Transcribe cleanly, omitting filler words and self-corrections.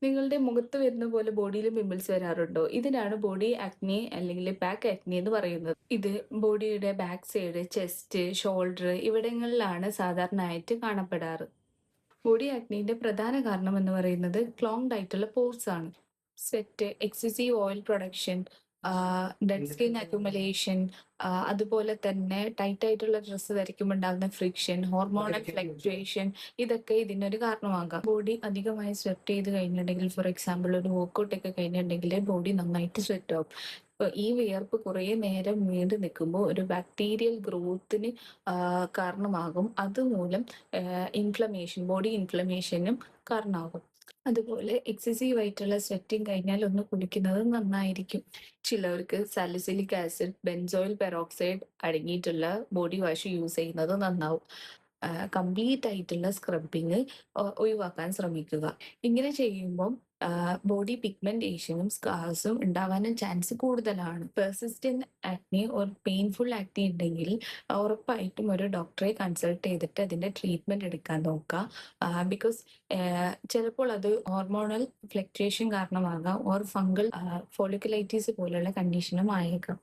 നിങ്ങളുടെ മുഖത്ത് വരുന്ന പോലെ ബോഡിയിലും പിമ്പിൾസ് വരാറുണ്ടോ? ഇതിനാണ് ബോഡി ആക്നെ അല്ലെങ്കിൽ ബാക്ക് ആക്നെ എന്ന് പറയുന്നത്. ഇത് ബോഡിയുടെ ബാക്ക് സൈഡ്, ചെസ്റ്റ്, ഷോൾഡർ ഇവിടങ്ങളിലാണ് സാധാരണയായിട്ട് കാണപ്പെടാറ്. ബോഡി ആക്നീന്റെ പ്രധാന കാരണം എന്ന് പറയുന്നത് ക്ലോങ്ഡ് ആയിട്ടുള്ള പോർസ് ആണ്. Sweat, excessive oil production, dead skin accumulation, അതുപോലെ തന്നെ ടൈറ്റ് ആയിട്ടുള്ള ഡ്രസ്സ് ധരിക്കുമ്പോൾ ഉണ്ടാകുന്ന ഫ്രിക്ഷൻ, ഹോർമോണൽ ഫ്ലക്ച്വേഷൻ ഇതൊക്കെ ഇതിനൊരു കാരണമാകാം. ബോഡി അധികമായി സ്വെറ്റ് ചെയ്ത് കഴിഞ്ഞിട്ടുണ്ടെങ്കിൽ, ഫോർ എക്സാമ്പിൾ ഒരു വർക്കൗട്ട് ഒക്കെ കഴിഞ്ഞിട്ടുണ്ടെങ്കിൽ ബോഡി നന്നായിട്ട് സ്വെറ്റ് ആവും. ഈ വിയർപ്പ് കുറേ നേരം നീണ്ടു നിൽക്കുമ്പോൾ ഒരു ബാക്ടീരിയൽ ഗ്രോത്തിന് കാരണമാകും. അതുമൂലം ഇൻഫ്ലമേഷൻ, ബോഡി ഇൻഫ്ലമേഷനും കാരണമാകും. അതുപോലെ എക്സസീവ് ആയിട്ടുള്ള സ്വെറ്റിംഗ് കഴിഞ്ഞാൽ ഒന്ന് കുടിക്കുന്നത് നന്നായിരിക്കും. ചിലർക്ക് സാലിസിലിക് ആസിഡ്, ബെൻസോയിൽ പെറോക്സൈഡ് അടങ്ങിയിട്ടുള്ള ബോഡി വാഷ് യൂസ് ചെയ്യുന്നത് നന്നാവും. കംപ്ലീറ്റ് ആയിട്ടുള്ള സ്ക്രബിങ് ഒഴിവാക്കാൻ ശ്രമിക്കുക. ഇങ്ങനെ ചെയ്യുമ്പോൾ ബോഡി പിഗ്മെന്റേഷനും സ്കാർസും ഉണ്ടാവാനും ചാൻസ് കൂടുതലാണ്. Persistent acne or painful acne ഉണ്ടെങ്കിൽ ഉറപ്പായിട്ടും ഒരു ഡോക്ടറെ കൺസൾട്ട് ചെയ്തിട്ട് അതിന്റെ ട്രീറ്റ്മെന്റ് എടുക്കാൻ നോക്കുക. ബിക്കോസ് ചിലപ്പോൾ അത് ഹോർമോണൽ ഫ്ലക്ച്വേഷൻ കാരണമാകാം, ഓർ ഫംഗൽ ഫോളിക്കുലൈറ്റിസ് പോലുള്ള കണ്ടീഷനും ആയേക്കാം.